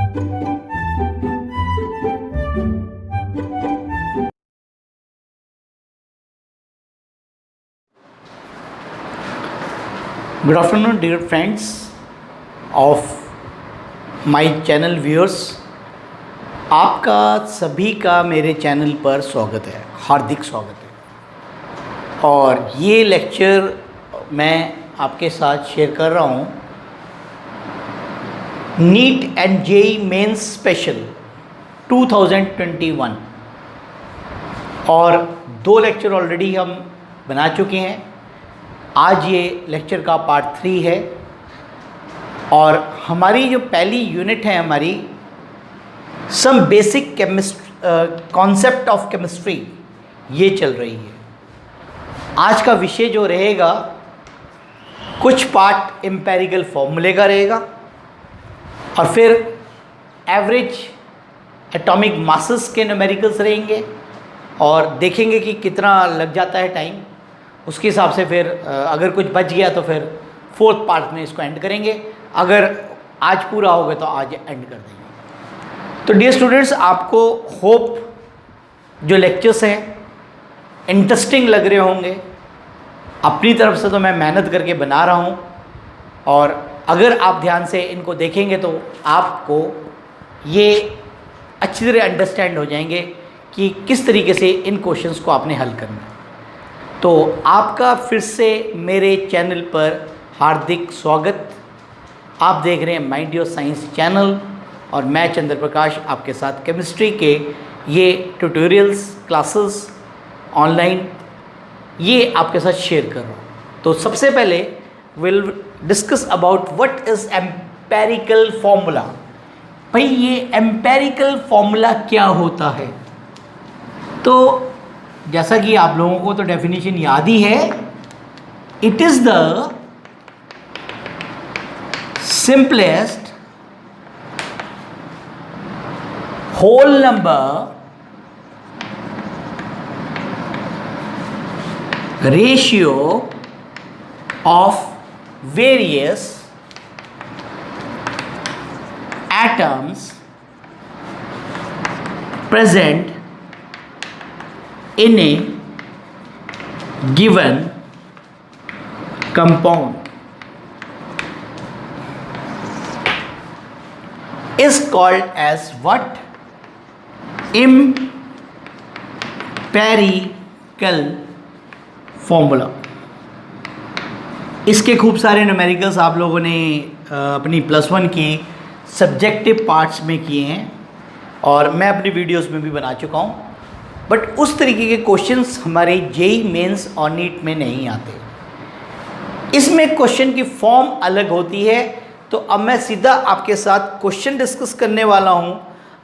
Good afternoon, dear friends of my channel viewers. आपका सभी का मेरे चैनल पर स्वागत है, हार्दिक स्वागत है। और ये लेक्चर मैं आपके साथ शेयर कर रहा हूँ NEET and JEE Mains special 2021, और 2 लेक्चर ऑलरेडी हम बना चुके हैं। आज ये लेक्चर का पार्ट 3 है और हमारी जो पहली यूनिट है हमारी some basic concept of chemistry, ये चल रही है। आज का विषय जो रहेगा, कुछ पार्ट एम्पेरिकल फॉर्मूले का रहेगा और फिर एवरेज एटॉमिक मासेस के न्यूमेरिकल्स रहेंगे और देखेंगे कि कितना लग जाता है टाइम। उसके हिसाब से फिर अगर कुछ बच गया तो फिर 4th पार्ट में इसको एंड करेंगे। अगर आज पूरा होगा तो आज एंड कर देंगे। तो डियर स्टूडेंट्स, आपको होप जो लेक्चर्स हैं इंटरेस्टिंग लग रहे होंगे। अपनी तरफ से तो मैं मेहनत करके बना रहा हूँ और अगर आप ध्यान से इनको देखेंगे तो आपको ये अच्छी तरह अंडरस्टैंड हो जाएंगे कि किस तरीके से इन क्वेश्चंस को आपने हल करना है। तो आपका फिर से मेरे चैनल पर हार्दिक स्वागत। आप देख रहे हैं माइंड योर साइंस चैनल और मैं चंद्र प्रकाश आपके साथ केमिस्ट्री के ये ट्यूटोरियल्स क्लासेस ऑनलाइन ये आपके साथ शेयर कर रहा हूँ। तो सबसे पहले will discuss about what is empirical formula. भाई, ये एम्पेरिकल फॉर्मूला क्या होता है? तो जैसा कि आप लोगों को तो डेफिनेशन याद ही है, it is the simplest whole number ratio of various atoms present in a given compound is called as what? Empirical formula। इसके खूब सारे न्यूमेरिकल्स आप लोगों ने अपनी +1 की सब्जेक्टिव पार्ट्स में किए हैं और मैं अपनी वीडियोस में भी बना चुका हूँ, बट उस तरीके के क्वेश्चंस हमारे जेईई मेंस और नीट में नहीं आते। इसमें क्वेश्चन की फॉर्म अलग होती है। तो अब मैं सीधा आपके साथ क्वेश्चन डिस्कस करने वाला हूँ।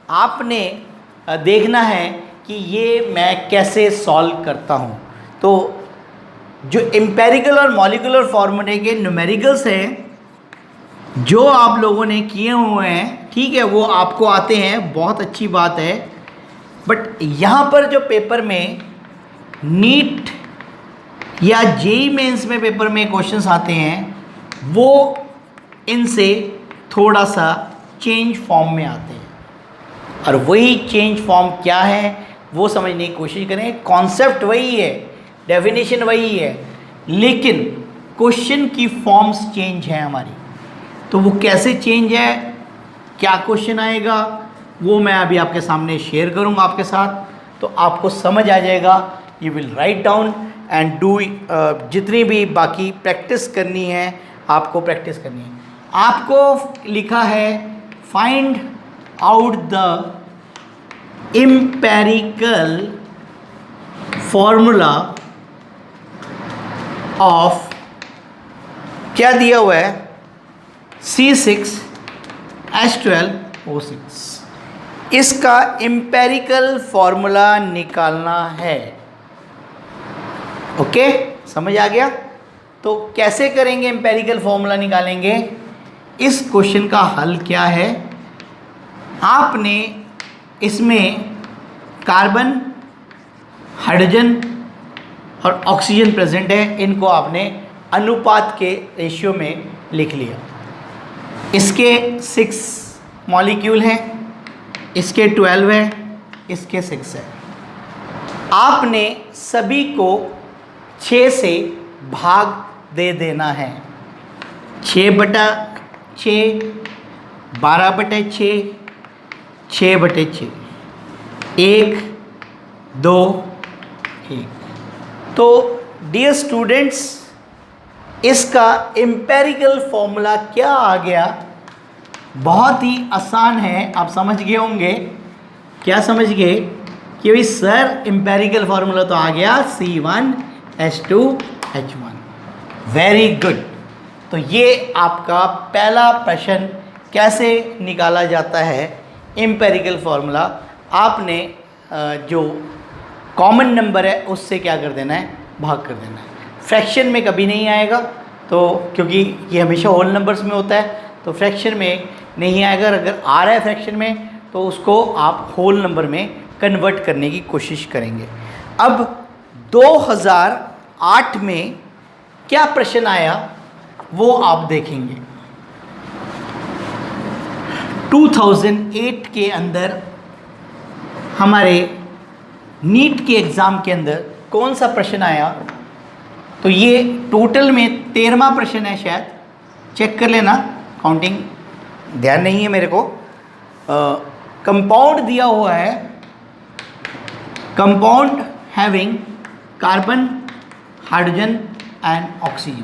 आपने देखना है कि ये मैं कैसे सॉल्व करता हूँ। तो जो एम्पेरिकल और मॉलिक्यूलर फॉर्मूले के न्यूमेरिकल्स हैं जो आप लोगों ने किए हुए हैं, ठीक है, वो आपको आते हैं, बहुत अच्छी बात है। बट यहाँ पर जो पेपर में नीट या जेईई मेंस में पेपर में क्वेश्चंस आते हैं वो इनसे थोड़ा सा चेंज फॉर्म में आते हैं, और वही चेंज फॉर्म क्या है वो समझने की कोशिश करें। कॉन्सेप्ट वही है, डेफिनेशन वही है, लेकिन क्वेश्चन की फॉर्म्स चेंज है हमारी। तो वो कैसे चेंज है, क्या क्वेश्चन आएगा, वो मैं अभी आपके सामने शेयर करूंगा आपके साथ। तो आपको समझ आ जाएगा। You will write down and do जितनी भी बाकी प्रैक्टिस करनी है आपको प्रैक्टिस करनी है। आपको लिखा है find out the empirical formula of, क्या दिया हुआ है, C6H12O6। इसका एम्पेरिकल फॉर्मूला निकालना है। ओके, समझ आ गया? तो कैसे करेंगे, एम्पेरिकल फॉर्मूला निकालेंगे। इस क्वेश्चन का हल क्या है, आपने इसमें कार्बन, हाइड्रोजन और ऑक्सीजन प्रेजेंट है, इनको आपने अनुपात के रेशियो में लिख लिया। इसके 6 मॉलिक्यूल हैं, इसके 12 है, इसके 6 है। आपने सभी को 6 से भाग दे देना है। 6/6, 12/6, 6/6, 1, 2, 1। तो डियर स्टूडेंट्स, इसका एम्पेरिकल फॉर्मूला क्या आ गया? बहुत ही आसान है, आप समझ गए होंगे। क्या समझ गए कि भाई सर एम्पेरिकल फॉर्मूला तो आ गया C1H2H1। Very good. तो ये आपका पहला प्रश्न कैसे निकाला जाता है एम्पेरिकल फॉर्मूला। आपने जो कॉमन नंबर है उससे क्या कर देना है, भाग कर देना है। फ्रैक्शन में कभी नहीं आएगा, तो क्योंकि ये हमेशा होल नंबर्स में होता है, तो फ्रैक्शन में नहीं आएगा। अगर आ रहा है फ्रैक्शन में तो उसको आप होल नंबर में कन्वर्ट करने की कोशिश करेंगे। अब 2008 में क्या प्रश्न आया वो आप देखेंगे। 2008 के अंदर हमारे नीट के एग्ज़ाम के अंदर कौन सा प्रश्न आया? तो ये टोटल में 13वां प्रश्न है, शायद चेक कर लेना, काउंटिंग ध्यान नहीं है मेरे को। कंपाउंड दिया हुआ है, compound having carbon, hydrogen and oxygen,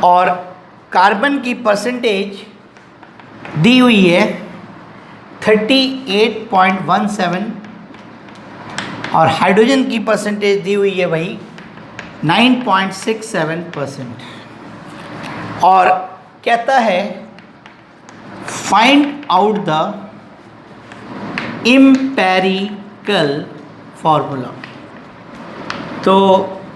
और कार्बन की परसेंटेज दी हुई है 38.17 और हाइड्रोजन की परसेंटेज दी हुई है भाई 9.67%। और कहता है find out the empirical formula. तो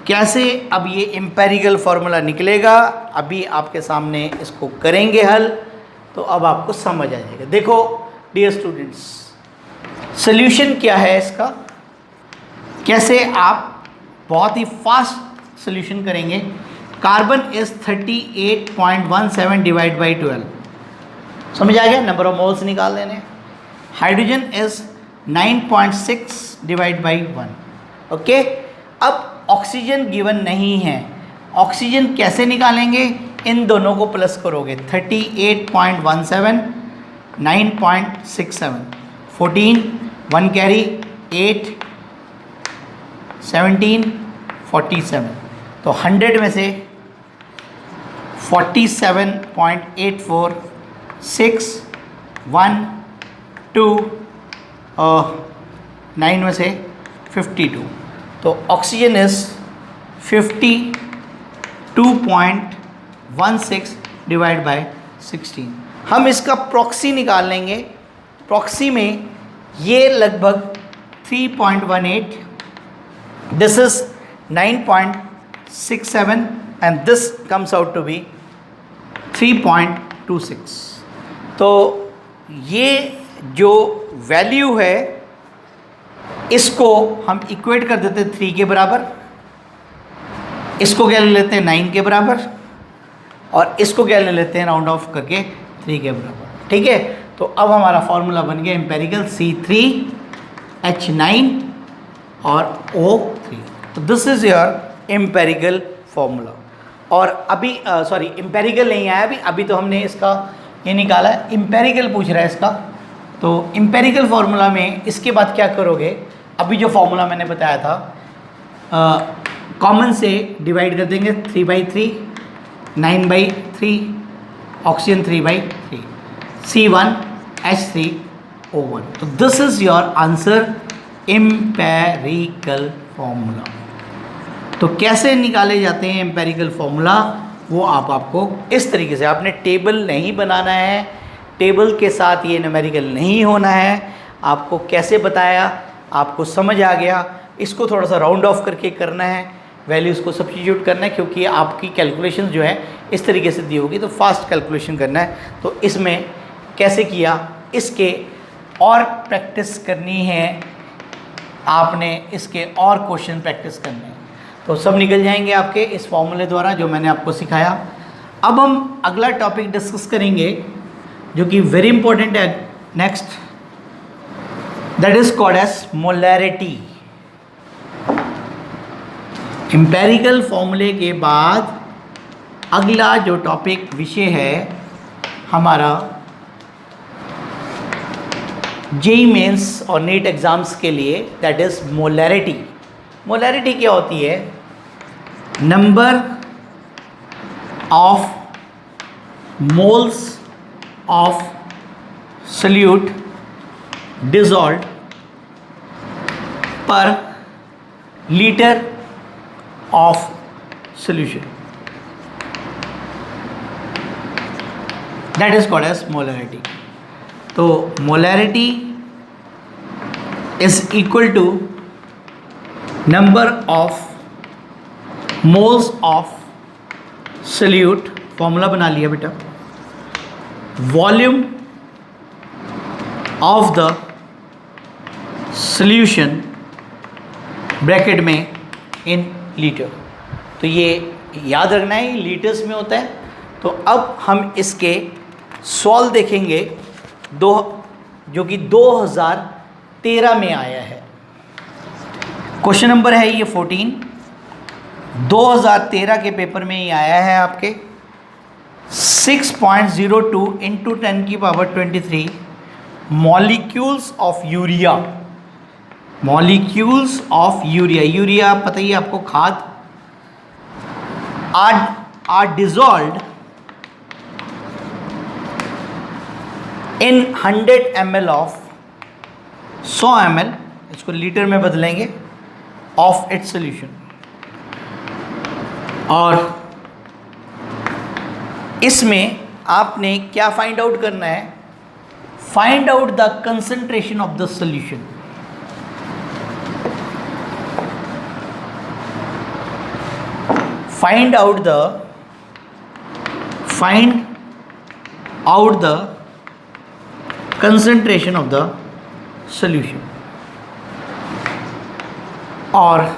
कैसे अब ये एम्पेरिकल फॉर्मूला निकलेगा, अभी आपके सामने इसको करेंगे हल, तो अब आपको समझ आ जाएगा। देखो डियर स्टूडेंट्स, सॉल्यूशन क्या है इसका, कैसे आप बहुत ही फास्ट सॉल्यूशन करेंगे। कार्बन इज 38.17 डिवाइड बाई 12, समझ आ गया, नंबर ऑफ मोल्स निकाल देने। Hydrogen is 9.6 divide by 1। Okay, अब ऑक्सीजन गिवन नहीं है, ऑक्सीजन कैसे निकालेंगे? इन दोनों को प्लस करोगे, 38.17, 9.67, 14, 1 कैरी 8, 17, 47। तो 100 में से 47.84, 6, 1, 2, 9 में से 52। तो ऑक्सीजन इज 52.16 डिवाइड बाय 16। हम इसका प्रॉक्सी निकाल लेंगे। प्रॉक्सी में ये लगभग 3.18, this is 9.67 and this comes out to be 3.26। तो ये जो वैल्यू है इसको हम इक्वेट कर देते हैं 3 के बराबर, इसको क्या ले लेते हैं 9 के बराबर, और इसको क्या ले लेते हैं राउंड ऑफ करके 3 के बराबर। ठीक है, तो अब हमारा फॉर्मूला बन गया एम्पेरिकल C3H9 और O3। तो this is your empirical formula. और अभी सॉरी एम्पेरिकल नहीं आया अभी तो हमने इसका ये निकाला है, एम्पेरिकल पूछ रहा है इसका। तो एम्पेरिकल फार्मूला में इसके बाद क्या करोगे, अभी जो फार्मूला मैंने बताया था कॉमन से डिवाइड कर देंगे 3/3, 9/3, ऑक्सीजन 3/3, C1H3O1। तो this is your answer empirical formula. तो कैसे निकाले जाते हैं एम्पेरिकल फॉर्मूला, वो आपको इस तरीके से, आपने टेबल नहीं बनाना है, टेबल के साथ ये न्यूमेरिकल नहीं होना है। आपको कैसे बताया, आपको समझ आ गया। इसको थोड़ा सा राउंड ऑफ करके करना है, वैल्यूज़ को सब्स्टिट्यूट करना है, क्योंकि आपकी कैलकुलेशन जो है इस तरीके से दी होगी, तो फास्ट कैलकुलेशन करना है। तो इसमें कैसे किया, इसके और प्रैक्टिस करनी है आपने, इसके और क्वेश्चन प्रैक्टिस करने हैं, तो सब निकल जाएंगे आपके इस फॉर्मूले द्वारा जो मैंने आपको सिखाया। अब हम अगला टॉपिक डिस्कस करेंगे जो कि वेरी इंपॉर्टेंट है next, that is called as molarity. Empirical फॉर्मूले के बाद अगला जो टॉपिक विषय है हमारा जेईई मेंस और नीट एग्ज़ाम्स के लिए, दैट इज़ मोलैरिटी। मोलैरिटी क्या होती है? Number of moles of solute dissolved per litre of solution, that is called as molarity. तो molarity is equal to number of moles of solute, formula बना लिया बेटा, volume of the solution bracket में in litre. तो ये याद रखना है, ये लीटर्स में होता है। तो अब हम इसके सॉल्व देखेंगे जो कि 2013 में आया है। क्वेश्चन नंबर है ये 14, 2013 के पेपर में ही आया है आपके। 6.02 इंटू 10 की power 23 molecules of urea, molecules of urea, urea पता ही है आपको, खाद, are dissolved in 100 ml of 100 ml, इसको लीटर में बदलेंगे, ऑफ इट्स सोल्यूशन। और इसमें आपने क्या फाइंड आउट करना है? Find out the concentration of the solution. Find out the concentration of the solution. और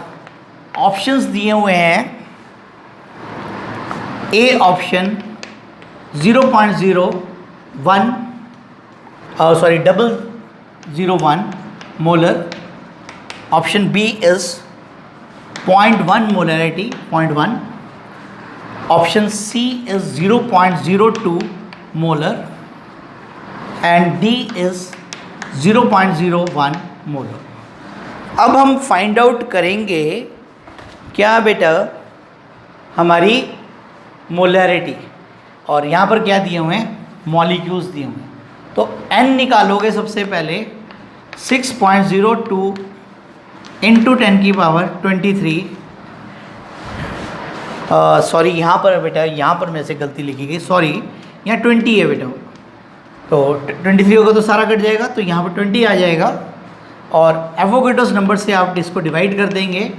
ऑप्शंस दिए हुए हैं, A option 0.01 0.001 molar, option B is 0.1 molarity 0.1, option C is 0.02 molar and D is 0.01 molar. अब हम find out करेंगे क्या बेटा? हमारी मोलैरिटी, और यहाँ पर क्या दिए हुए हैं? मॉलिक्यूल्स दिए हुए हैं। तो n निकालोगे सबसे पहले, 6.02 इंटू 10 की पावर 23, सॉरी यहाँ पर बेटा, यहाँ पर मेरे से गलती लिखी गई, सॉरी, यहाँ 20 है बेटा, तो 23 होगा तो सारा कट जाएगा, तो यहाँ पर 20 आ जाएगा। और एवोगैड्रोस नंबर से आप इसको डिवाइड कर देंगे,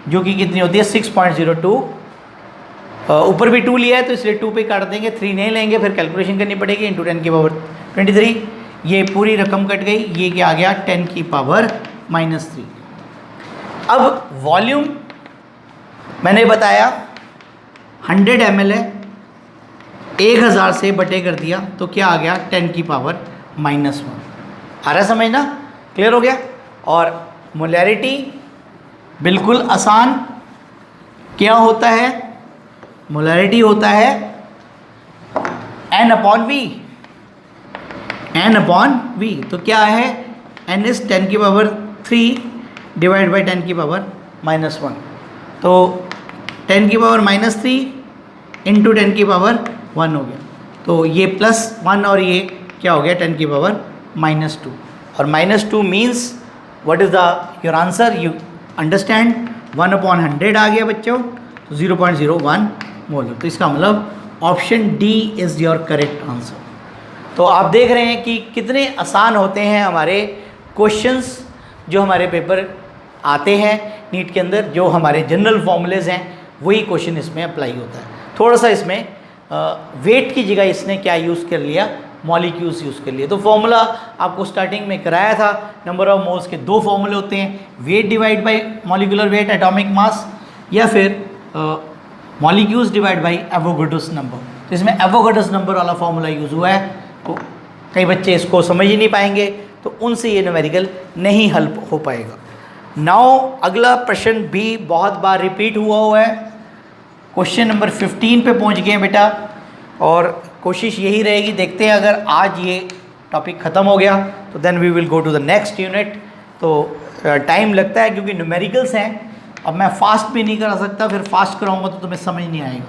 जो कि कितनी होती है? 6.02, ऊपर भी 2 लिया है तो इसलिए 2 पे काट देंगे, 3 नहीं लेंगे, फिर कैलकुलेशन करनी पड़ेगी, इंटू 10 की पावर 23, ये पूरी रकम कट गई, ये क्या आ गया? 10 की पावर -3। अब वॉल्यूम मैंने बताया 100 ml है, 1000 से बटे कर दिया तो क्या आ गया? 10 की पावर -1। आ रहा समझना? क्लियर हो गया? और मोलैरिटी बिल्कुल आसान, क्या होता है? मोलैरिटी होता है n/v, n/v। तो क्या है? n इज 10 की पावर 3 डिवाइड बाई 10 की पावर -1। तो 10 की पावर -3 इंटू 10 की पावर 1 हो गया, तो ये +1 और ये क्या हो गया? 10 की पावर -2। और -2 means what is the your answer? You understand? 1/100 आ गया बच्चों, तो 0.01 मोलर। तो इसका मतलब option D is your correct answer. तो आप देख रहे हैं कि कितने आसान होते हैं हमारे क्वेश्चंस जो हमारे पेपर आते हैं नीट के अंदर, जो हमारे जनरल फॉर्मूलेज हैं वही क्वेश्चन इसमें अप्लाई होता है। थोड़ा सा इसमें वेट की जगह इसने क्या यूज़ कर लिया? मॉलिक्यूल्स यूज़ कर लिए। तो फॉर्मूला आपको स्टार्टिंग में कराया था, नंबर ऑफ मोल्स के 2 फॉर्मूले होते हैं, weight divide by molecular weight atomic mass, या फिर molecules divide by Avogadro's number. तो इसमें एवोगाड्रोस नंबर वाला फॉर्मूला यूज़ हुआ है, तो कई बच्चे इसको समझ ही नहीं पाएंगे, तो उनसे ये न्यूमेरिकल नहीं हल हो पाएगा। नाउ अगला प्रश्न भी बहुत बार रिपीट हुआ है, क्वेश्चन नंबर 15 पे पहुंच गए बेटा, और कोशिश यही रहेगी, देखते हैं अगर आज ये टॉपिक ख़त्म हो गया तो then we will go to the next unit. तो टाइम लगता है क्योंकि न्यूमेरिकल्स हैं, अब मैं फास्ट भी नहीं करा सकता, फिर फास्ट कराऊंगा तो तुम्हें समझ नहीं आएगा।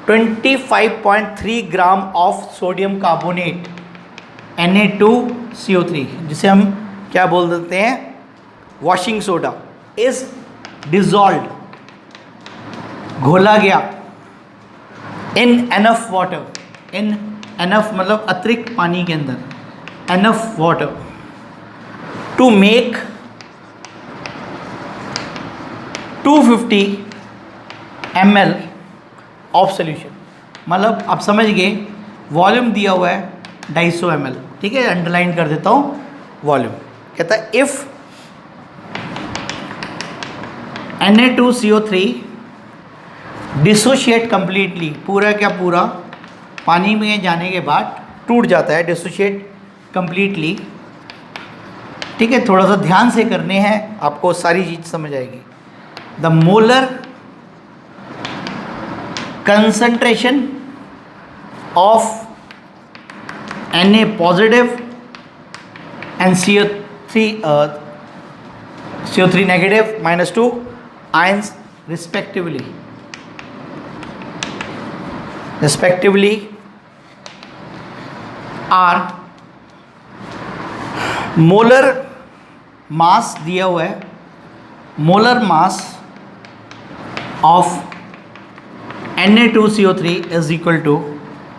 25.3 gram of sodium carbonate Na2CO3, जिसे हम क्या बोल देते हैं, वॉशिंग सोडा, इज डिजॉल्व, घोला गया, in enough water, in enough मतलब अतिरिक्त पानी के अंदर, enough water to make 250 ml of solution. मतलब आप समझ गए, वॉल्यूम दिया हुआ है 250 ml, ठीक है, अंडरलाइन कर देता हूँ वॉल्यूम। कहता है इफ़ Na2CO3 डिसोशिएट कंप्लीटली, पूरा क्या पूरा पानी में जाने के बाद टूट जाता है, डिसोशिएट कंप्लीटली, ठीक है, थोड़ा सा ध्यान से करने हैं, आपको सारी चीज़ समझ आएगी। The molar concentration of Na positive and CO3 negative -2 ions respectively are molar mass दिया हुआ है, molar mass of Na2CO3 is equal to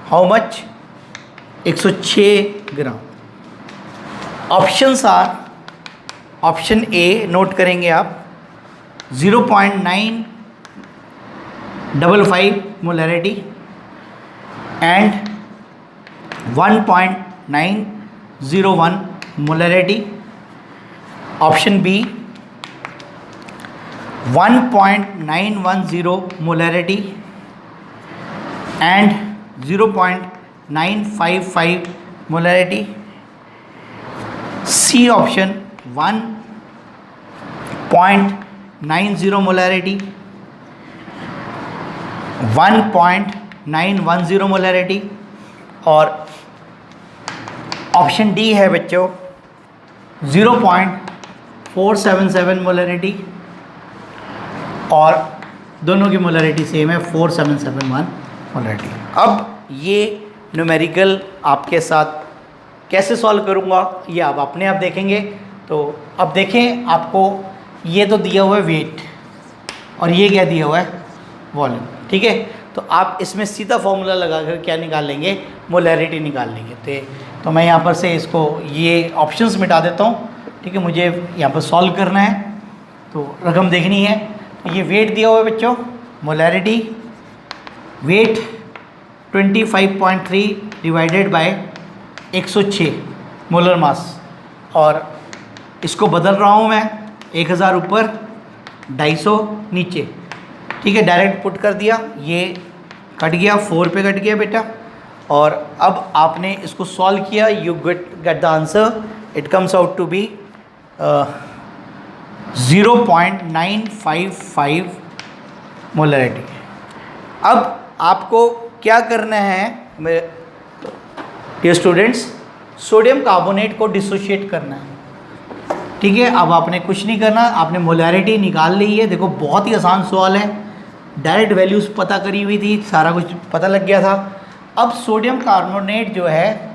how much, 106 gram. Options are, option A note करेंगे आप, 0.955 molarity and 1.901 molarity. Option B 1.910 molarity and 0.955 molarity. C option 1.90 molarity, 1.910 molarity, और option D है बच्चों 0.477 molarity, और दोनों की मोलैरिटी सेम है, 4771 molarity. अब ये न्यूमेरिकल आपके साथ कैसे सॉल्व करूँगा ये आप अपने आप देखेंगे। तो अब देखें, आपको ये तो दिया हुआ है वेट, और ये क्या दिया हुआ है, वॉल्यूम, ठीक है। तो आप इसमें सीधा फॉर्मूला लगा कर क्या निकाल लेंगे, मोलैरिटी निकाल लेंगे। तो मैं यहाँ पर से इसको ये ऑप्शंस मिटा देता हूँ, ठीक है, मुझे यहाँ पर सॉल्व करना है, तो रकम देखनी है। तो ये वेट दिया हुआ है बच्चों, molarity weight 25.3 divided by 106 molar mass, और इसको बदल रहा हूँ मैं, 1000 ऊपर 250 नीचे, ठीक है, डायरेक्ट पुट कर दिया, ये कट गया, 4 पे कट गया बेटा। और अब आपने इसको सॉल्व किया, you get the answer, it comes out to be 0.955 molarity. अब आपको क्या करना है डियर स्टूडेंट्स, सोडियम कार्बोनेट को डिसोशिएट करना है, ठीक है। अब आपने कुछ नहीं करना, आपने मोलैरिटी निकाल ली है, देखो बहुत ही आसान सवाल है, डायरेक्ट वैल्यूज़ पता करी हुई थी, सारा कुछ पता लग गया था। अब सोडियम कार्बोनेट जो है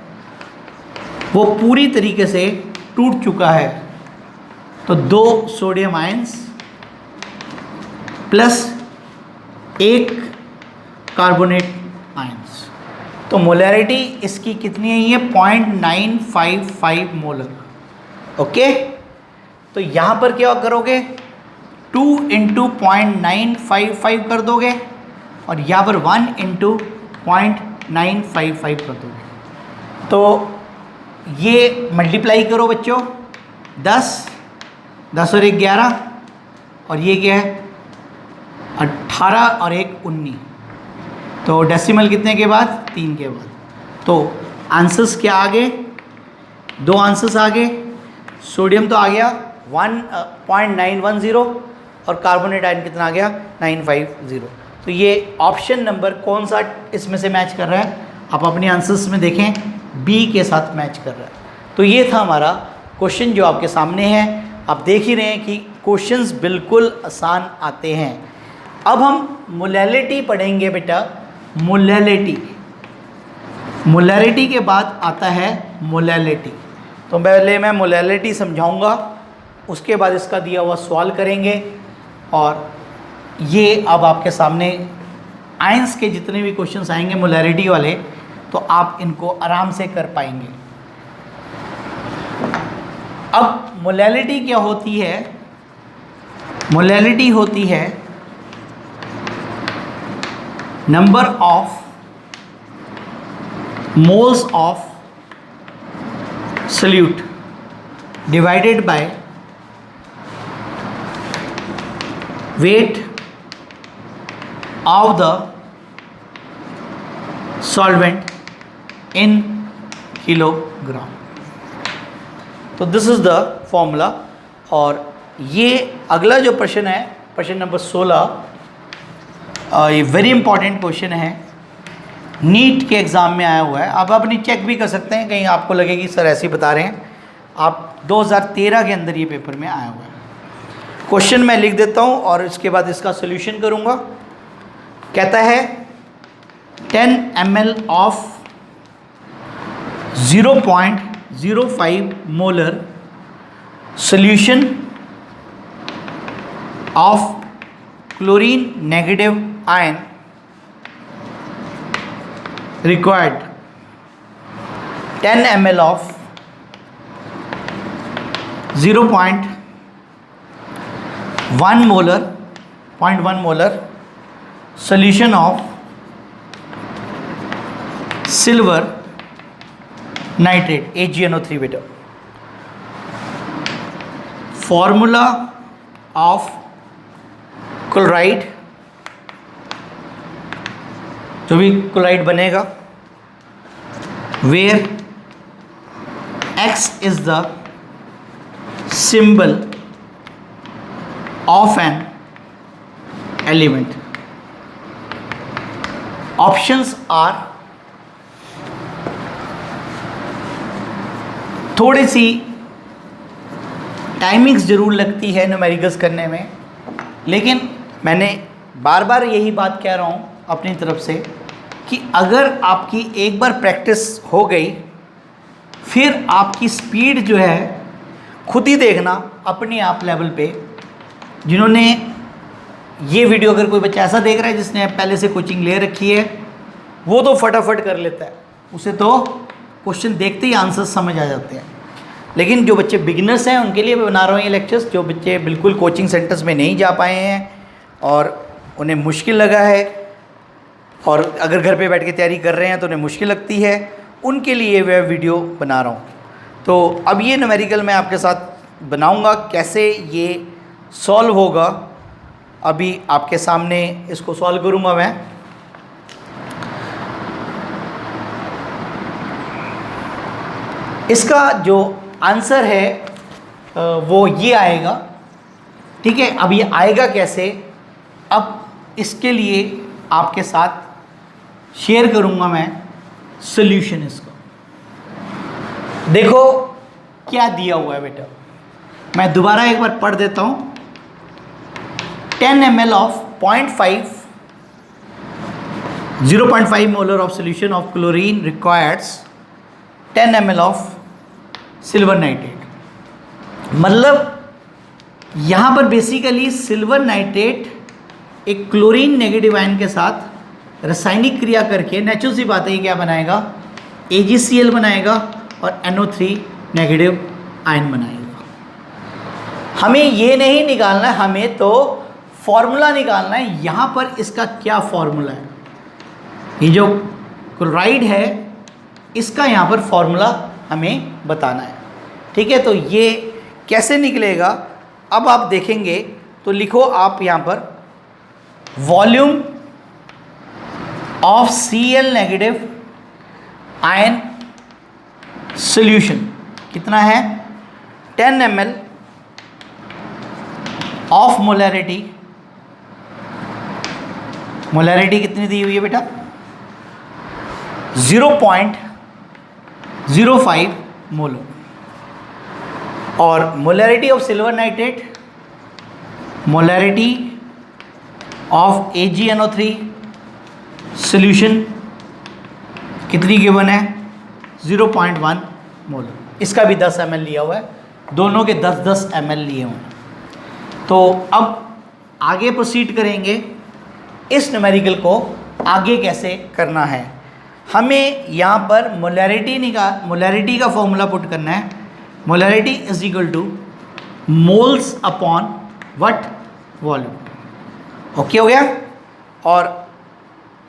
वो पूरी तरीके से टूट चुका है, तो 2 sodium ions plus 1 carbonate ions, तो मोलैरिटी इसकी कितनी है, ये 0.955 मोलर, ओके। तो यहाँ पर क्या करोगे, 2 × 0.955 कर दोगे, और यहाँ पर 1 × 0.955 कर दोगे। तो ये मल्टीप्लाई करो बच्चों, 10 और 1 11, और ये क्या है 18 और 1 19। तो डेसिमल कितने के बाद? 3 के बाद। तो आंसर्स क्या आ गए? 2 आंसर्स आ गए। सोडियम तो आ गया 1.910 और कार्बोनेट आयन कितना आ गया? 950। तो ये ऑप्शन नंबर कौन सा इसमें से मैच कर रहा है? आप अपने आंसर्स में देखें, बी के साथ मैच कर रहा है। तो ये था हमारा क्वेश्चन जो आपके सामने है। आप देख ही रहे हैं कि क्वेश्चंस बिल्कुल आसान आते हैं। अब हम मोलैलिटी पढ़ेंगे बेटा। मोलैलिटी के बाद आता है मोलैलिटी। तो पहले मैं मोलैलिटी समझाऊंगा, उसके बाद इसका दिया हुआ सवाल करेंगे। और ये अब आपके सामने आयंस के जितने भी क्वेश्चंस आएंगे मोलैलिटी वाले, तो आप इनको आराम से कर पाएंगे। अब मोलैलिटी क्या होती है? मोलैलिटी होती है number of moles of solute divided by weight of the solvent in kilogram। तो दिस इज द फॉर्मूला। और ये अगला जो प्रश्न है, प्रश्न नंबर 16, ये वेरी इंपॉर्टेंट क्वेश्चन है, नीट के एग्ज़ाम में आया हुआ है। आप अपनी चेक भी कर सकते हैं, कहीं आपको लगे कि सर ऐसे ही बता रहे हैं। आप 2013 के अंदर ये पेपर में आया हुआ है। क्वेश्चन मैं लिख देता हूँ और इसके बाद इसका सोल्यूशन करूँगा। कहता है 10 ml of 0.05 molar solution of chlorine negative ion required 10 ml of 0.1 molar solution of silver nitrate AgNO3 beta। formula of chloride, जो भी क्लोराइड बनेगा, where X is the symbol of an element. Options are, थोड़ी सी timings जरूर लगती है numericals करने में, लेकिन मैंने बार बार यही बात कह रहा हूँ अपनी तरफ से कि अगर आपकी एक बार प्रैक्टिस हो गई, फिर आपकी स्पीड जो है खुद ही देखना अपने आप लेवल पे। जिन्होंने ये वीडियो, अगर कोई बच्चा ऐसा देख रहा है जिसने पहले से कोचिंग ले रखी है, वो तो फटाफट कर लेता है, उसे तो क्वेश्चन देखते ही आंसर समझ आ जाते हैं। लेकिन जो बच्चे बिगिनर्स हैं उनके लिए मैं बना रहा हूँ ये लेक्चर्स। जो बच्चे बिल्कुल कोचिंग सेंटर्स में नहीं जा पाए हैं और उन्हें मुश्किल लगा है, और अगर घर पे बैठ के तैयारी कर रहे हैं तो उन्हें मुश्किल लगती है, उनके लिए वह वीडियो बना रहा हूँ। तो अब ये न्यूमेरिकल मैं आपके साथ बनाऊँगा, कैसे ये सॉल्व होगा अभी आपके सामने इसको सॉल्व करूँगा मैं। इसका जो आंसर है वो ये आएगा, ठीक है। अब ये आएगा कैसे, अब इसके लिए आपके साथ शेयर करूंगा मैं सॉल्यूशन। इसको देखो क्या दिया हुआ है बेटा, मैं दोबारा एक बार पढ़ देता हूं। 10 ml of 0.5 molar of solution of chlorine requires 10 ml of silver nitrate. मतलब यहाँ पर बेसिकली सिल्वर नाइट्रेट एक क्लोरीन नेगेटिव आयन के साथ रासायनिक क्रिया करके नेचुरल सी बात है ये क्या बनाएगा, AgCl बनाएगा और NO3 नेगेटिव आयन बनाएगा। हमें ये नहीं निकालना है, हमें तो फॉर्मूला निकालना है। यहाँ पर इसका क्या फॉर्मूला है, ये जो क्लोराइड है इसका यहाँ पर फॉर्मूला हमें बताना है, ठीक है। तो ये कैसे निकलेगा अब आप देखेंगे, तो लिखो आप यहाँ पर volume of Cl negative ion solution कितना है 10 ml ऑफ मोलैरिटी, मोलैरिटी कितनी दी हुई है बेटा 0.05 मोलर, और molarity of silver nitrate, molarity of AgNO3 solution कितनी गिवन है 0.1 मोलर, इसका भी 10 ml लिया हुआ है, दोनों के 10-10 ml लिए हुए हैं। तो अब आगे प्रोसीड करेंगे, इस न्यूमेरिकल को आगे कैसे करना है। हमें यहाँ पर मोलैरिटी का फॉर्मूला पुट करना है, molarity is equal two moles upon what volume. Okay हो गया। और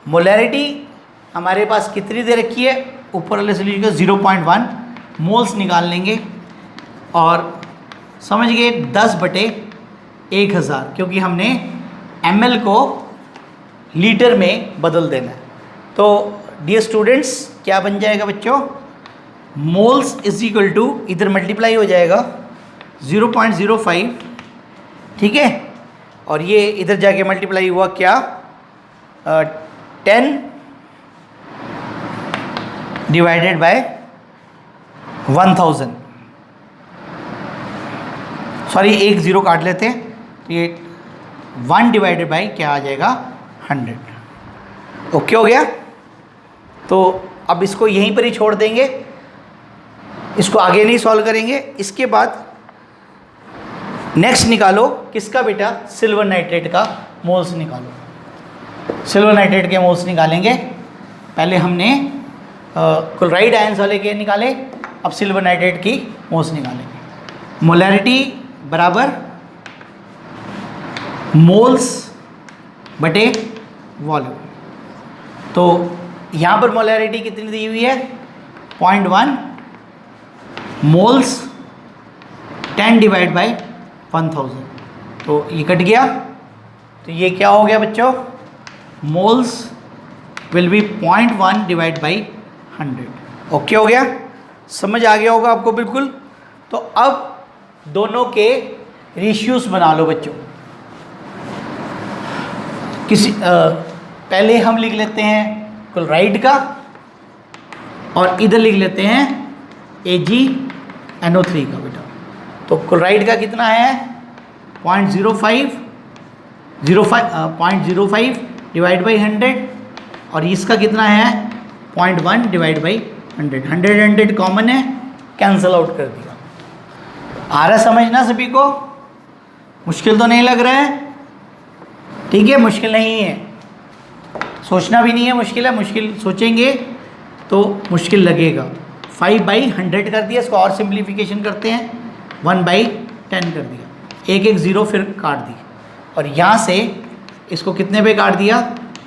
मोलैरिटी हमारे पास कितनी दे रखी है, ऊपर वाले सोल्यूशन का 0.1 मोल्स निकाल लेंगे, और समझ गए 10/1000, क्योंकि हमने ml को लीटर में बदल देना है। तो डियर स्टूडेंट्स क्या बन जाएगा बच्चों, मोल्स इज इक्वल टू इधर मल्टीप्लाई हो जाएगा 0.05, ठीक है, और ये इधर जाके मल्टीप्लाई हुआ क्या 10 डिवाइडेड बाय 1000, सॉरी एक ज़ीरो काट लेते हैं, तो ये 1 डिवाइडेड बाई क्या आ जाएगा 100। ओके हो गया। तो अब इसको यहीं पर ही छोड़ देंगे, इसको आगे नहीं सॉल्व करेंगे। इसके बाद नेक्स्ट निकालो किसका बेटा, सिल्वर नाइट्रेट का मोल्स निकालो। सिल्वर नाइट्रेट के मोल्स निकालेंगे, पहले हमने क्लोराइड आयंस वाले के निकाले, अब सिल्वर नाइट्रेट की मोल्स निकालेंगे। मोलैरिटी बराबर मोल्स बटे वॉल्यूम। तो यहाँ पर मोलैरिटी कितनी दी हुई है 0.1 मोल्स 10 डिवाइड बाई 1000, तो ये कट गया, तो ये क्या हो गया बच्चों, moles will be 0.1 divide by 100। Okay हो गया, समझ आ गया होगा आपको बिल्कुल। तो अब दोनों के रेशियोज बना लो बच्चों। पहले हम लिख लेते हैं क्लोराइड का, और इधर लिख लेते हैं AgNO3 का बेटा। तो क्लोराइड का कितना है 0.05 डिवाइड बाई 100, और इसका कितना है 0.1 डिवाइड बाई 100। 100 कॉमन है, कैंसिल आउट कर दिया। आ रहा समझना सभी को, मुश्किल तो नहीं लग रहा है, ठीक है, मुश्किल नहीं है, सोचना भी नहीं है मुश्किल है, मुश्किल सोचेंगे तो मुश्किल लगेगा। 5/100 कर दिया, इसको और सिंप्लीफिकेशन करते हैं, 1/10 कर दिया, एक 0 फिर काट दी, और यहाँ से इसको कितने पे काट दिया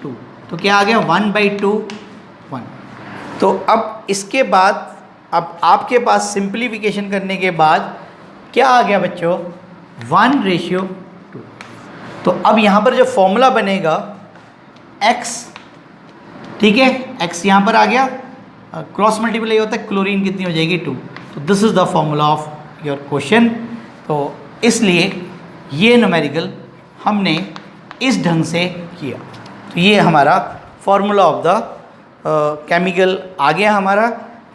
2, तो क्या आ गया 1/2 1। तो अब इसके बाद अब आपके पास सिंप्लीफिकेशन करने के बाद क्या आ गया बच्चों 1:2। तो अब यहाँ पर जो फॉर्मूला बनेगा x, ठीक है, x यहाँ पर आ गया, क्रॉस मल्टीप्लाई होता है, क्लोरीन कितनी हो जाएगी 2। तो this is the formula of your question. तो इसलिए ये न्यूमेरिकल हमने इस ढंग से किया। तो ये हमारा फॉर्मूला ऑफ द केमिकल आ गया हमारा।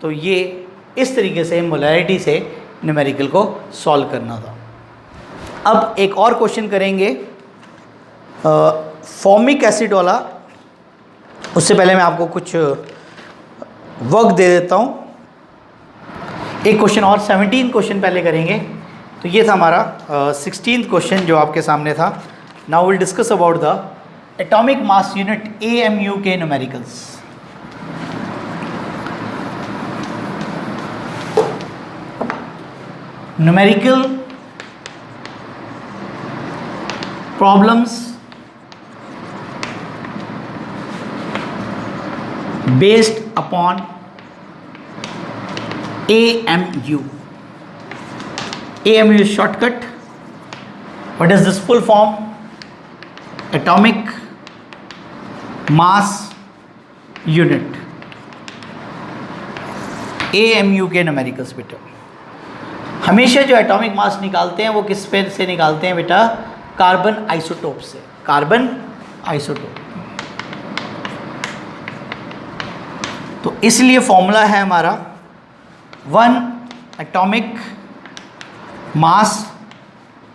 तो ये इस तरीके से मोलैरिटी से न्यूमेरिकल को सॉल्व करना था। अब एक और क्वेश्चन करेंगे फॉर्मिक एसिड वाला। उससे पहले मैं आपको कुछ वर्क दे देता हूँ। एक क्वेश्चन और 17 क्वेश्चन पहले करेंगे। तो ये था हमारा 16th क्वेश्चन जो आपके सामने था। Now will discuss about the atomic mass unit AMU के numericals. numerical problems based upon AMU. AMU is shortcut. What is this full form? Atomic Mass unit, AMU के न्यूमेरिकल्स बेटा। हमेशा जो एटॉमिक मास निकालते हैं वो किस पे से निकालते हैं बेटा? कार्बन आइसोटोप से, कार्बन आइसोटोप। तो इसलिए फॉर्मूला है हमारा 1 atomic mass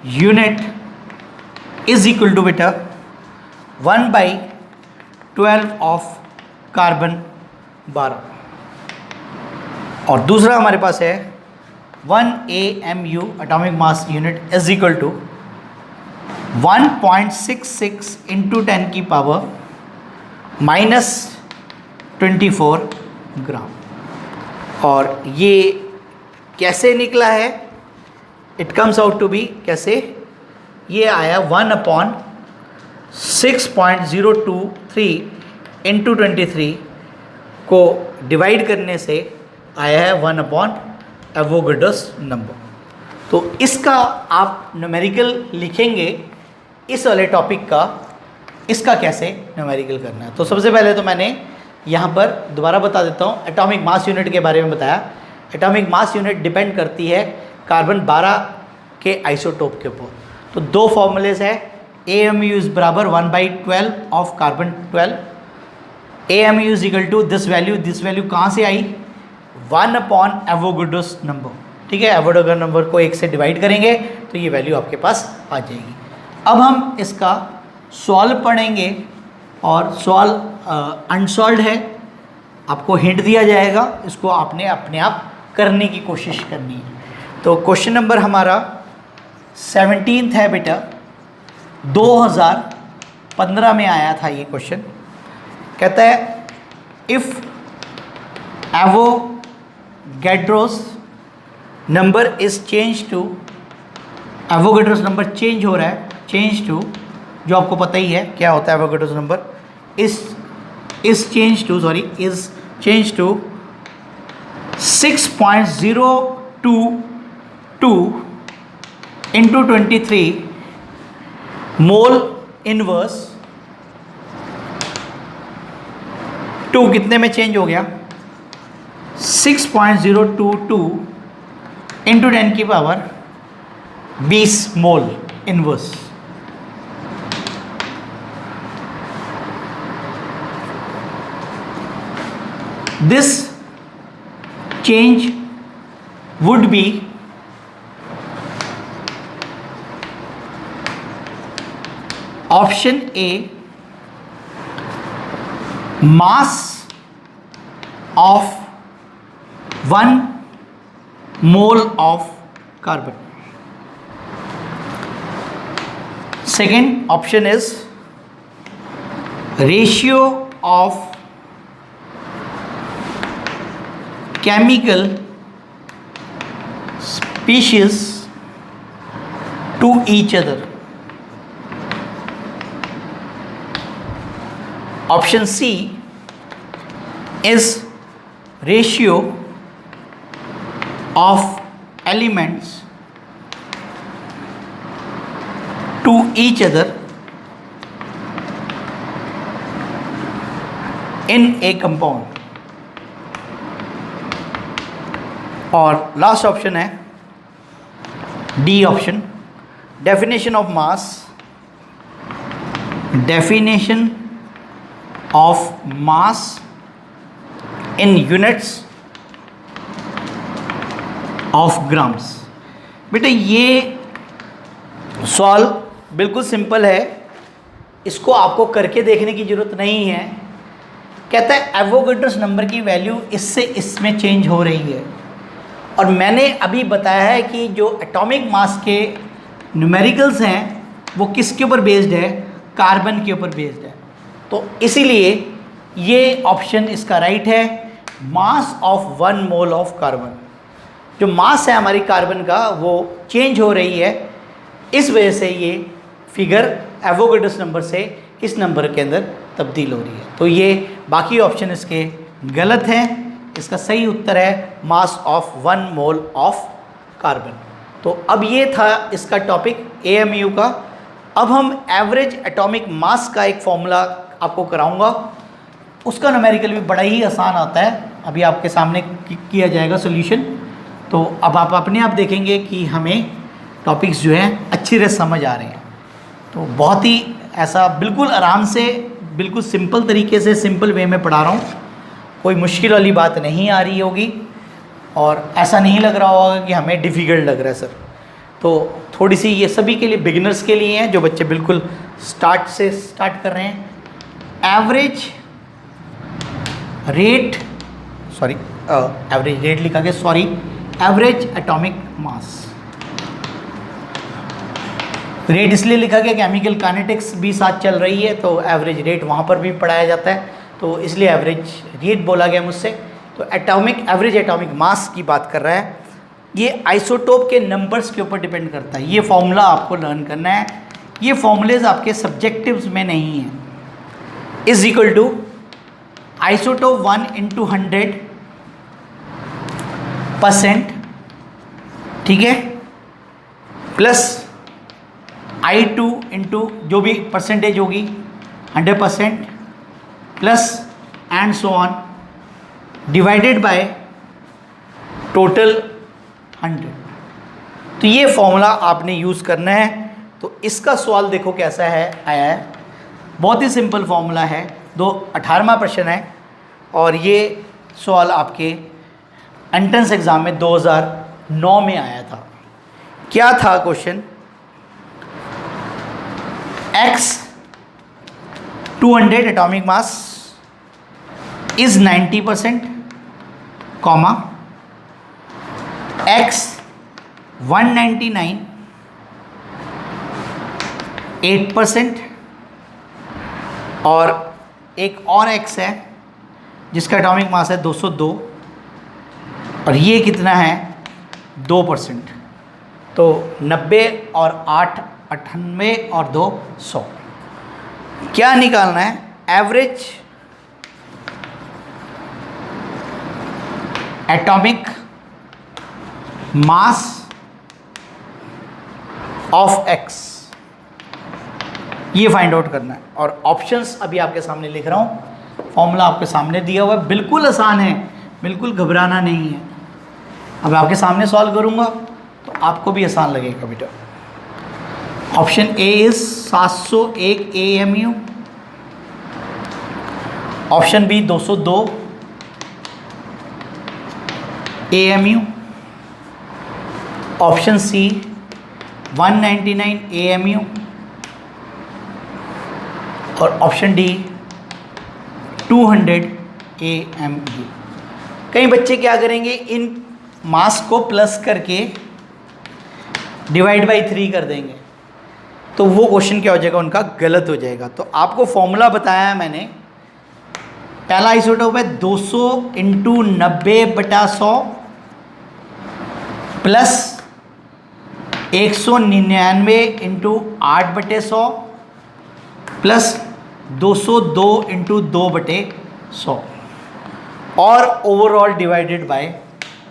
unit is equal to बेटा 1/12 ऑफ कार्बन 12। और दूसरा हमारे पास है 1 AMU atomic mass unit is equal to 1.66 into 10 की पावर -24 ग्राम। और ये कैसे निकला है? It comes out to be कैसे? ये आया 1/6.023 इंटू 23 को डिवाइड करने से आया है 1/एवोगाड्रोस नंबर। तो इसका आप न्यूमेरिकल लिखेंगे इस वाले टॉपिक का, इसका कैसे न्यूमेरिकल करना है। तो सबसे पहले तो मैंने यहाँ पर दोबारा बता देता हूँ, एटॉमिक मास यूनिट के बारे में बताया। एटॉमिक मास यूनिट डिपेंड करती है कार्बन 12 के आइसोटोप के ऊपर। तो दो फॉर्मूलेज है, AMU इज बराबर 1/12 of carbon 12। AMU is equal to this value कहाँ से आई? 1/एवोगाड्रोस नंबर। ठीक है, एवोगाड्रो नंबर को 1 से डिवाइड करेंगे तो ये वैल्यू आपके पास आ जाएगी। अब हम इसका सॉल्व पढ़ेंगे और सॉल्व अनसॉल्व है, आपको हिंट दिया जाएगा, इसको आपने अपने आप करने की कोशिश करनी है। तो क्वेश्चन नंबर हमारा 17 है बेटा, 2015 में आया था ये क्वेश्चन। कहता है if Avogadro's number is change to, Avogadro's number change हो रहा है, चेंज टू, जो आपको पता ही है क्या होता है Avogadro's number, is change to 6.022 into 23 mole inverse. 2 कितने में चेंज हो गया? 6.022 इंटू 10 की power 20 mole inverse. This change would be option A, mass of 1 mole of carbon. Second option is ratio of chemical species to each other. Option C is ratio of elements to each other in a compound. और last option है D option, definition of mass, definition of mass in units of grams. बेटा ये सवाल बिल्कुल simple है, इसको आपको करके देखने की ज़रूरत नहीं है। कहता है एवोगाड्रोस नंबर की वैल्यू इससे इसमें चेंज हो रही है, और मैंने अभी बताया है कि जो एटॉमिक मास के न्यूमेरिकल्स हैं वो किसके ऊपर बेस्ड है? कार्बन के ऊपर बेस्ड है। तो इसीलिए ये ऑप्शन इसका राइट है, mass of 1 mole of carbon. जो मास है हमारी कार्बन का वो चेंज हो रही है, इस वजह से ये फिगर एवोगाड्रोस नंबर से इस नंबर के अंदर तब्दील हो रही है। तो ये बाकी ऑप्शन इसके गलत हैं, इसका सही उत्तर है mass of 1 mole of carbon. तो अब ये था इसका टॉपिक AMU का। अब हम एवरेज एटॉमिक मास का एक फॉर्मूला आपको कराऊंगा। उसका न्यूमेरिकल भी बड़ा ही आसान आता है, अभी आपके सामने किया जाएगा सॉल्यूशन। तो अब आप अपने आप देखेंगे कि हमें टॉपिक्स जो हैं अच्छी तरह समझ आ रहे हैं। तो बहुत ही ऐसा बिल्कुल आराम से, बिल्कुल सिंपल तरीके से, सिंपल वे में पढ़ा रहा हूँ, कोई मुश्किल वाली बात नहीं आ रही होगी और ऐसा नहीं लग रहा होगा कि हमें डिफ़िकल्ट लग रहा है सर। तो थोड़ी सी ये सभी के लिए, बिगिनर्स के लिए हैं, जो बच्चे बिल्कुल स्टार्ट कर रहे हैं। एवरेज रेट लिखा गया, sorry, average atomic mass. Rate इसलिए लिखा गया, केमिकल काइनेटिक्स भी साथ चल रही है तो एवरेज रेट वहाँ पर भी पढ़ाया जाता है, तो इसलिए एवरेज रेट बोला गया मुझसे। तो एवरेज एटॉमिक मास की बात कर रहा है। ये आइसोटोप के नंबर्स के ऊपर डिपेंड करता है। ये फॉर्मूला आपको लर्न करना है। ये फॉर्मूलेज आपके सब्जेक्टिव्स में नहीं है। इज इक्वल टू आइसोटोप 1 × 100%, ठीक है, प्लस I2 इंटू जो भी परसेंटेज होगी 100% plus and so on, divided by total 100। तो ये फॉर्मूला आपने यूज़ करना है। तो इसका सवाल देखो कैसा है आया है, बहुत ही सिंपल फॉर्मूला है, 18वां प्रश्न है और ये सवाल आपके एंट्रेंस एग्ज़ाम में 2009 में आया था। क्या था question? X 200 atomic mass is 90%, comma X 199 8%, और एक और X है जिसका एटॉमिक मास है 202 और ये कितना है 2%। तो 90 और 8 98 और 2 100। क्या निकालना है? Average atomic mass of X, ये फाइंड आउट करना है। और ऑप्शंस अभी आपके सामने लिख रहा हूँ, फॉर्मूला आपके सामने दिया हुआ है, बिल्कुल आसान है, बिल्कुल घबराना नहीं है। अब आपके सामने सॉल्व करूँगा तो आपको भी आसान लगेगा बेटा। Option A is 701 AMU, option B 202 AMU, option C 199 AMU और ऑप्शन डी 200 AMU। कई बच्चे क्या करेंगे, इन मास को प्लस करके डिवाइड बाई 3 कर देंगे, तो वो क्वेश्चन क्या हो जाएगा उनका, गलत हो जाएगा। तो आपको फॉर्मूला बताया है मैंने। पहला आइसोटोप है 200 × 90/100 प्लस 199 × 8/100 प्लस 202 × 2/100 और ओवरऑल डिवाइडेड बाय,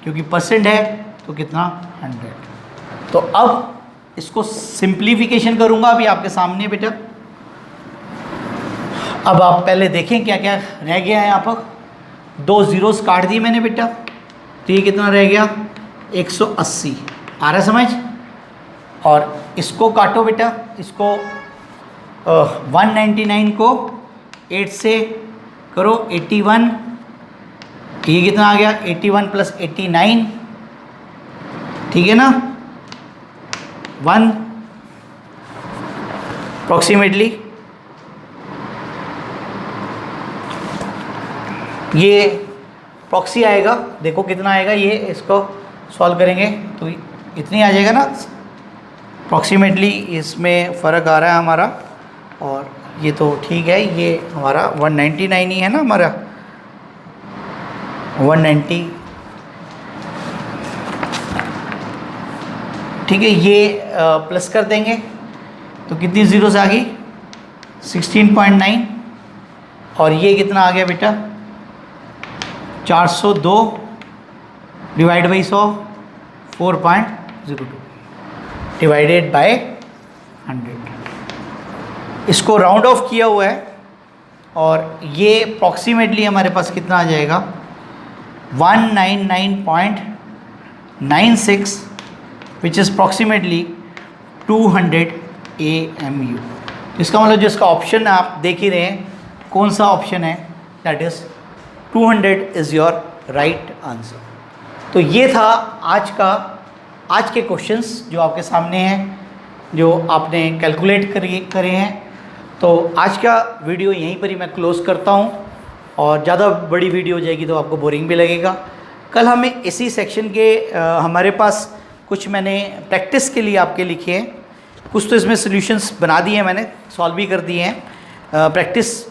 क्योंकि परसेंट है तो कितना 100। तो अब इसको सिंप्लीफिकेशन करूंगा अभी आपके सामने बेटा। अब आप पहले देखें क्या क्या रह गया है। यहाँ पर 2 ज़ीरोस काट दिए मैंने बेटा, तो ये कितना रह गया 180। आ रहा समझ? और इसको काटो बेटा, इसको 199 को 8 से करो 81, ये कितना आ गया 81 + 89, ठीक है ना, 1 अप्रॉक्सीमेटली। ये प्रॉक्सी आएगा, देखो कितना आएगा, ये इसको सॉल्व करेंगे तो इतनी आ जाएगा ना अप्रॉक्सीमेटली। इसमें फ़र्क आ रहा है हमारा, और ये तो ठीक है, ये हमारा 199 ही है ना हमारा, 190, ठीक है। ये प्लस कर देंगे तो कितनी ज़ीरोस आ गई 16.9, और ये कितना आ गया बेटा 402 डिवाइड बाई 100 4.02 डिवाइडेड बाय 100। इसको राउंड ऑफ किया हुआ है और ये अप्रॉक्सीमेटली हमारे पास कितना आ जाएगा 199.96 विच इज़ अप्रॉक्सीमेटली 200 AMU। इसका मतलब जो इसका ऑप्शन आप देख ही रहे हैं कौन सा ऑप्शन है, that is 200 is your right answer. तो ये था आज के क्वेश्चंस जो आपके सामने हैं, जो आपने कैलकुलेट करे हैं। तो आज का वीडियो यहीं पर ही मैं क्लोज़ करता हूँ, और ज़्यादा बड़ी वीडियो हो जाएगी तो आपको बोरिंग भी लगेगा। कल हमें इसी सेक्शन के हमारे पास कुछ मैंने प्रैक्टिस के लिए आपके लिखे हैं, कुछ तो इसमें सॉल्यूशंस बना दिए हैं मैंने, सॉल्व भी कर दिए हैं। प्रैक्टिस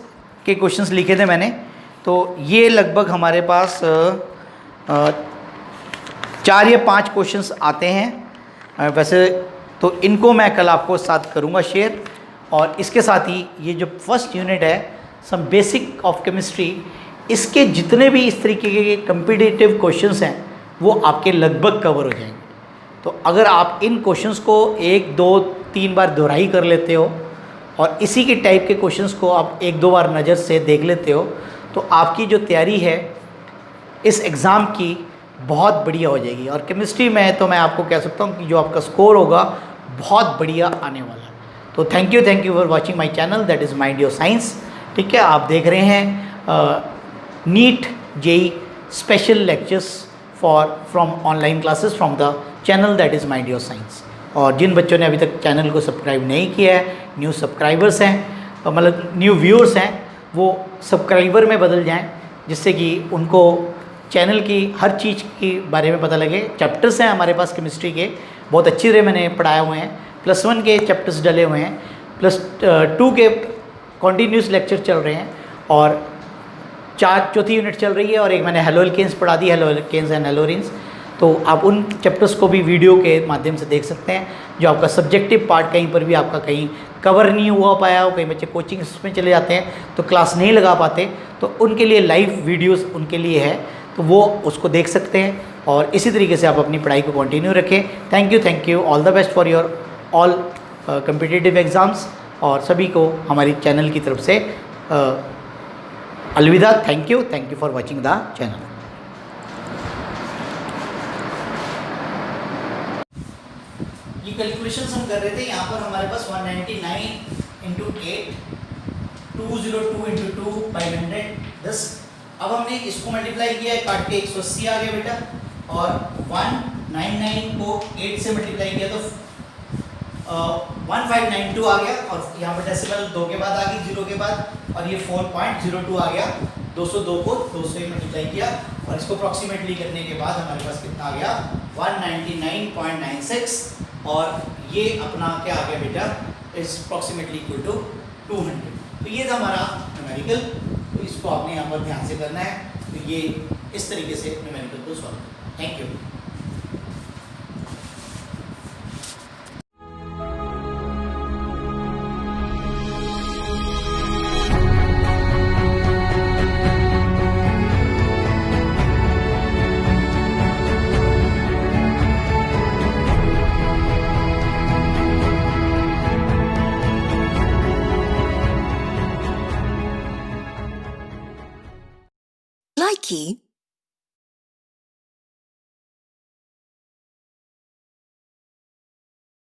के क्वेश्चंस लिखे थे मैंने, तो ये लगभग हमारे पास 4 या 5 क्वेश्चंस आते हैं वैसे। तो इनको मैं कल आपको साथ करूँगा शेयर, और इसके साथ ही ये जो फर्स्ट यूनिट है सम बेसिक ऑफ केमिस्ट्री, इसके जितने भी इस तरीके के कम्पिटिटिव क्वेश्चंस हैं वो आपके लगभग कवर हो जाएंगे। तो अगर आप इन क्वेश्चंस को 1, 2, 3 बार दोहराई कर लेते हो और इसी के टाइप के क्वेश्चंस को आप 1-2 बार नज़र से देख लेते हो, तो आपकी जो तैयारी है इस एग्ज़ाम की बहुत बढ़िया हो जाएगी। और केमिस्ट्री में तो मैं आपको कह सकता हूँ कि जो आपका स्कोर होगा बहुत बढ़िया आने वाला है। तो thank you for watching my channel, that is mind your science. ठीक है, आप देख रहे हैं NEET JEE special lectures from online classes from the channel that is mind your science. और जिन बच्चों ने अभी तक चैनल को सब्सक्राइब नहीं किया है, न्यू सब्सक्राइबर्स हैं, मतलब न्यू व्यूअर्स हैं, वो सब्सक्राइबर में बदल जाएं, जिससे कि उनको चैनल की हर चीज़ के बारे में पता लगे। चैप्टर्स हैं हमारे पास केमिस्ट्री के बहुत अच्छी तरह मैंने पढ़ाए हुए हैं, +1 के चैप्टर्स डले हुए हैं, +2 के कॉन्टीन्यूस लेक्चर चल रहे हैं, और चौथी यूनिट चल रही है, और एक मैंने हेलो एल्केन्स पढ़ा दी, हेलो एल्केन्स एंड हेलोरिन्स। तो आप उन चैप्टर्स को भी वीडियो के माध्यम से देख सकते हैं। जो आपका सब्जेक्टिव पार्ट कहीं पर भी आपका कहीं कवर नहीं हुआ पाया हो, कई बच्चे कोचिंग में चले जाते हैं तो क्लास नहीं लगा पाते, तो उनके लिए लाइव वीडियोस उनके लिए है, तो वो उसको देख सकते हैं। और इसी तरीके से आप अपनी पढ़ाई को कंटिन्यू रखें। Thank you, all the best for your all competitive exams, और सभी को हमारी चैनल की तरफ से अलविदा। Thank you for watching the channel. ये कैलकुलेशंस हम कर रहे थे, यहाँ पर हमारे पास 199 × 8, 202 × 2 510। अब हमने इसको मल्टीप्लाई किया है, काट के 180 आ गया बेटा, और 199 को 8 से मल्टीप्लाई किया तो 1592 आ गया, और यहाँ पर डेसिमल 2 के बाद आ गई, 0 के बाद, और ये 4.02 आ गया। 202 को 2 से मल्टीप्लाई किया, और इसको अप्रॉक्सीमेटली करने के बाद हमारे पास कितना आ गया 199.96, और ये अपना क्या आ गया बेटा, इज अप्रॉक्सीमेटली इक्वल टू 200। तो ये था हमारा न्यूमेरिकल, तो इसको आपने यहाँ पर ध्यान से करना है। तो ये इस तरीके से न्यूमेरिकल को सॉल्व। Thank you. Likey